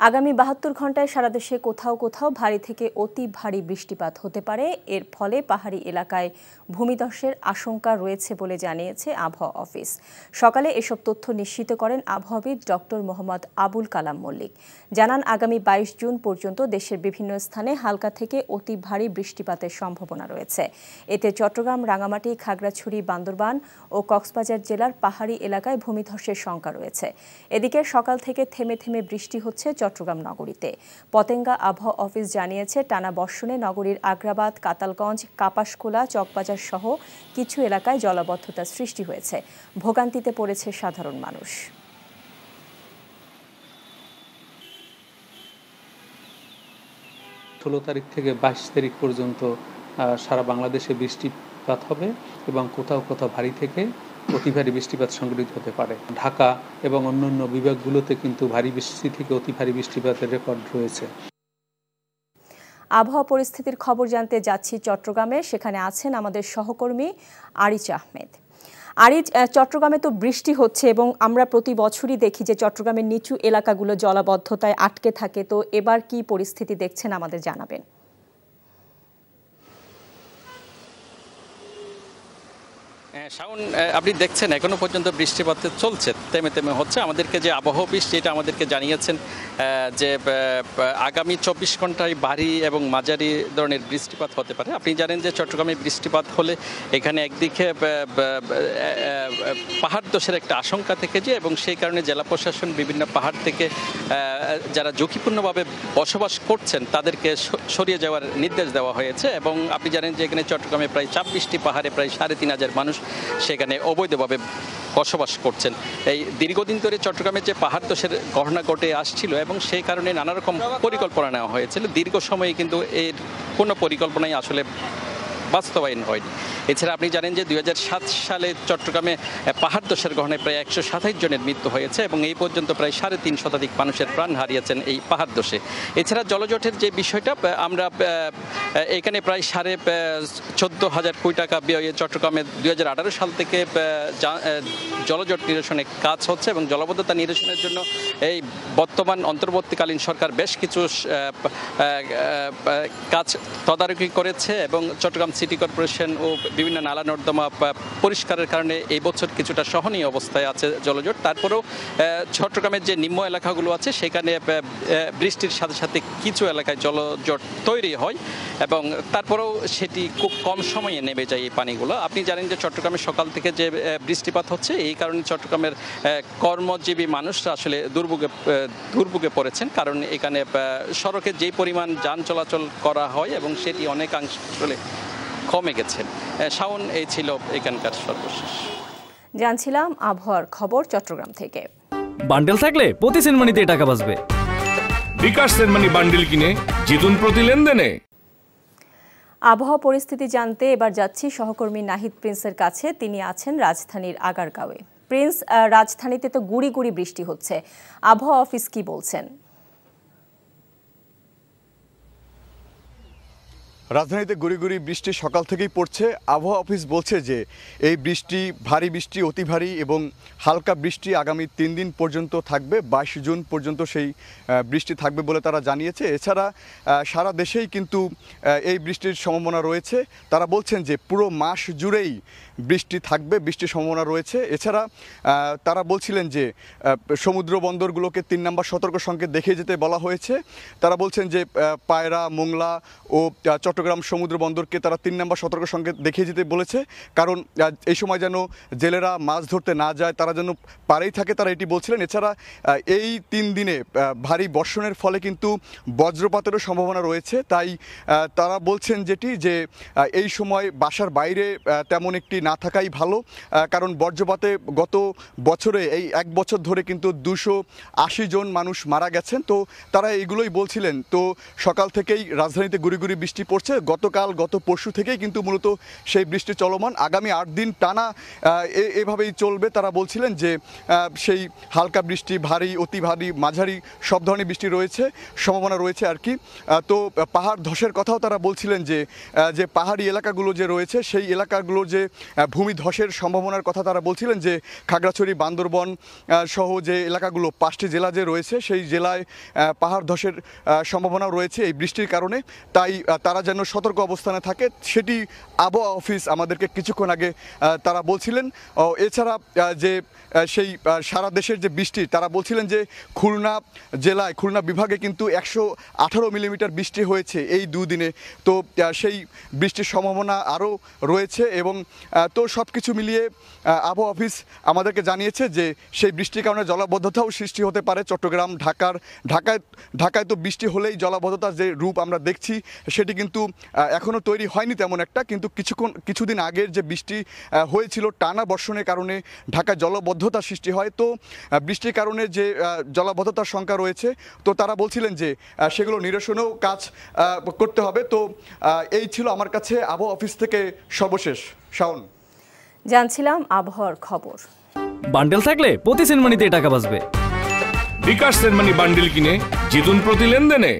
আগামী ৭২ ঘণ্টায় সারা দেশে কোথাও কোথাও ভারী থেকে অতি ভারী বৃষ্টিপাত হতে পারে। এর ফলে পাহাড়ি এলাকায় ভূমিধসের আশঙ্কা রয়েছে বলে জানিয়েছে আবহাওয়া অফিস। সকালে এসব তথ্য নিশ্চিত করেন আবহাওয়াবিদ ডক্টর মোহাম্মদ আবুল কালাম মল্লিক। জানান, আগামী ২২ জুন পর্যন্ত দেশের বিভিন্ন স্থানে হালকা থেকে অতি ভারী বৃষ্টিপাতের সম্ভাবনা রয়েছে। এতে চট্টগ্রাম, রাঙামাটি, খাগড়াছড়ি, বান্দরবান ও কক্সবাজার জেলার পাহাড়ি এলাকায় ভূমিধসের শঙ্কা রয়েছে। এদিকে সকাল থেকে থেমে থেমে বৃষ্টি হচ্ছে চট্টগ্রাম নগরীতে। পতেঙ্গা আবহাওয়া অফিস জানিয়েছে, টানা বর্ষণে নগরীর আগ্রাবাদ, কাতালগঞ্জ, কাপাসখোলা, চকবাজার সহ কিছু এলাকায় জলাবদ্ধতা সৃষ্টি হয়েছে। ভোগান্তিতে পড়েছে সাধারণ মানুষ। ১৬ তারিখ থেকে ২২ তারিখ পর্যন্ত সারা বাংলাদেশে বৃষ্টিপাত হবে এবং কোথাও কোথাও ভারী থেকে অতি ভারী বৃষ্টিপাত সংঘটিত হতে পারে। ঢাকা এবং অন্যান্য বিভাগগুলোতে কিন্তু ভারী বৃষ্টি থেকে অতি ভারী বৃষ্টিপাতের রেকর্ড রয়েছে। আবহাওয়া পরিস্থিতির খবর জানতে যাচ্ছি চট্টগ্রামে। সেখানে আছেন আমাদের সহকর্মী আরিজ আহমেদ। আরিজ, চট্টগ্রামে তো বৃষ্টি হচ্ছে এবং আমরা প্রতি বছরই দেখি যে চট্টগ্রামের নিচু এলাকাগুলো জলাবদ্ধতায় আটকে থাকে। তো এবার কি পরিস্থিতি দেখছেন আমাদের জানাবেন। শাওন, আপনি দেখছেন এখনো পর্যন্ত বৃষ্টিপাত চলছে, থেমে থেমে হচ্ছে। আমাদেরকে যে আবহাওয়া অফিস যেটা আমাদেরকে জানিয়েছেন যে আগামী ২৪ ঘন্টায় ভারী এবং মাঝারি ধরনের বৃষ্টিপাত হতে পারে। আপনি জানেন যে চট্টগ্রামে বৃষ্টিপাত হলে এখানে একদিকে পাহাড় ধসের একটা আশঙ্কা থেকে যায় এবং সেই কারণে জেলা প্রশাসন বিভিন্ন পাহাড় থেকে যারা ঝুঁকিপূর্ণভাবে বসবাস করছেন তাদেরকে সরিয়ে যাওয়ার নির্দেশ দেওয়া হয়েছে। এবং আপনি জানেন যে এখানে চট্টগ্রামে প্রায় ২৬টি পাহাড়ে প্রায় ৩,৫০০ মানুষ সেখানে অবৈধভাবে বসবাস করছেন। এই দীর্ঘদিন ধরে চট্টগ্রামে যে পাহাড় ধসের ঘটনা ঘটে আসছিল এবং সেই কারণে নানা রকম পরিকল্পনা নেওয়া হয়েছিল। দীর্ঘ সময়ে কিন্তু এর কোনো পরিকল্পনাই আসলে বাস্তবায়ন হয়নি। এছাড়া আপনি জানেন যে ২০০৭ সালে চট্টগ্রামে পাহাড় ধসের ঘটনায় প্রায় ১২৭ জনের মৃত্যু হয়েছে এবং এই পর্যন্ত প্রায় ৩.৫ শতাধিক মানুষের প্রাণ হারিয়েছেন এই পাহাড় ধসে। এছাড়া জলজটের যে বিষয়টা, আমরা এখানে প্রায় ১৪,০০০ কোটি টাকা ব্যয়ে চট্টগ্রামে ২০১৮ সাল থেকে জলজট নিরসনের কাজ হচ্ছে এবং জলাবদ্ধতা নিরসনের জন্য এই বর্তমান অন্তর্বর্তীকালীন সরকার বেশ কিছু কাজ তদারকি করেছে এবং চট্টগ্রাম সিটি কর্পোরেশন ও বিভিন্ন নালা নর্দমা পরিষ্কারের কারণে এই বছর কিছুটা সহনীয় অবস্থায় আছে জলজট। তারপরেও চট্টগ্রামের যে নিম্ন এলাকাগুলো আছে সেখানে বৃষ্টির সাথে সাথে কিছু এলাকায় জলজট তৈরি হয় এবং তারপরেও সেটি খুব কম সময়ে নেমে যায় এই পানিগুলো। আপনি জানেন যে চট্টগ্রামের সকাল থেকে যে বৃষ্টিপাত হচ্ছে এই কারণে চট্টগ্রামের কর্মজীবী মানুষরা আসলে দুর্ভোগে পড়েছেন, কারণ এখানে সড়কে যেই পরিমাণ যান চলাচল করা হয় এবং সেটি অনেকাংশ আসলে কমে গেছে। শাওন, এই ছিল এখানকার সর্বশেষ। জানছিলাম আবহাওয়ার খবর চট্টগ্রাম থেকে। বান্ডেল থাকলে প্রতি সেনমানিতে টাকা বাঁচবে। বিকাশ সেনমানি বান্ডেল কিনে জিতুন প্রতি লেনদেনে। আবহাওয়া পরিস্থিতি জানতে এবার যাচ্ছি সহকর্মী নাহিদ প্রিন্সের কাছে। তিনি আছেন রাজধানীর আগারগাঁওয়ে। প্রিন্স, রাজধানীতে তো গুড়ি গুড়ি বৃষ্টি হচ্ছে, আবহাওয়া অফিস কি বলছেন? রাজধানীতে গুড়ি গুড়ি বৃষ্টি সকাল থেকেই পড়ছে। আবহাওয়া অফিস বলছে যে এই বৃষ্টি ভারী বৃষ্টি, অতি ভারী এবং হালকা বৃষ্টি আগামী ৩ দিন পর্যন্ত থাকবে। ২২ জুন পর্যন্ত সেই বৃষ্টি থাকবে বলে তারা জানিয়েছে। এছাড়া সারা দেশেই কিন্তু এই বৃষ্টির সম্ভাবনা রয়েছে। তারা বলছেন যে পুরো মাস জুড়েই বৃষ্টি থাকবে, বৃষ্টির সম্ভাবনা রয়েছে। এছাড়া তারা বলছিলেন যে সমুদ্র বন্দরগুলোকে ৩ নম্বর সতর্ক সংকেত দেখিয়ে যেতে বলা হয়েছে। তারা বলছেন যে পায়রা, মোংলা ও চট্টগ্রাম সমুদ্র বন্দরকে তারা ৩ নম্বর সতর্ক সংকেত দেখিয়ে যেতে বলেছে, কারণ এই সময় যেন জেলেরা মাছ ধরতে না যায়, তারা যেন পারেই থাকে, তারা এটি বলছিলেন। এছাড়া এই ৩ দিনে ভারী বর্ষণের ফলে কিন্তু বজ্রপাতেরও সম্ভাবনা রয়েছে। তাই তারা বলছেন যে এই সময় বাসার বাইরে তেমন একটি না থাকাই ভালো, কারণ বজ্রপাতে গত বছরে এই ১ বছর ধরে কিন্তু ২৮০ জন মানুষ মারা গেছেন। তো তারা এইগুলোই বলছিলেন। তো সকাল থেকেই রাজধানীতে গুড়ি গুড়ি বৃষ্টি পড়ছে। গত পরশু থেকেই কিন্তু মূলত সেই বৃষ্টি চলমান। আগামী ৮ দিন টানা এভাবেই চলবে। তারা বলছিলেন যে সেই হালকা বৃষ্টি, ভারী, অতি ভারী, মাঝারি সব ধরনের বৃষ্টি রয়েছে, সম্ভাবনা রয়েছে আর কি। তো পাহাড় ধসের কথাও তারা বলছিলেন যে পাহাড়ি এলাকাগুলো যে রয়েছে সেই এলাকাগুলোর যে ভূমিধসের সম্ভাবনার কথা তারা বলছিলেন যে খাগড়াছড়ি, বান্দরবন সহ যে এলাকাগুলো 5টি জেলা যে রয়েছে সেই জেলায় পাহাড় ধসের সম্ভাবনা রয়েছে এই বৃষ্টির কারণে। তাই তারা যেন সতর্ক অবস্থানে থাকে সেটি আবহাওয়া অফিস আমাদেরকে কিছুক্ষণ আগে তারা বলছিলেন। এছাড়া যে সেই সারা দেশের যে বৃষ্টি তারা বলছিলেন যে খুলনা জেলায়, খুলনা বিভাগে কিন্তু 118 মিলিমিটার বৃষ্টি হয়েছে এই দুদিনে। তো সেই বৃষ্টির সম্ভাবনা আরও রয়েছে এবং তো সব কিছু মিলিয়ে আবহাওয়া অফিস আমাদেরকে জানিয়েছে যে সেই বৃষ্টির কারণে জলাবদ্ধতাও সৃষ্টি হতে পারে চট্টগ্রাম, ঢাকায় তো বৃষ্টি হলেই জলাবদ্ধতার যে রূপ আমরা দেখছি সেটি কিন্তু এখনও তৈরি হয়নি তেমন একটা, কিন্তু কিছুদিন আগের যে বৃষ্টি হয়েছিল টানা বর্ষণের কারণে ঢাকায় জলাবদ্ধতা সৃষ্টি হয়। তো বৃষ্টির কারণে যে জলাবদ্ধতার সংখ্যা রয়েছে তো তারা বলছিলেন যে সেগুলো নিরসনেও কাজ করতে হবে। তো এই ছিল আমার কাছে আবহাওয়া অফিস থেকে সর্বশেষ। শাওন, জানছিলাম আবহাওয়ার খবর। বান্ডেল থাকলে প্রতি সেনমানিতে টাকা বাঁচবে। বিকাশ সেনমানি বান্ডিল কিনে জিতুন প্রতি লেনদেনে।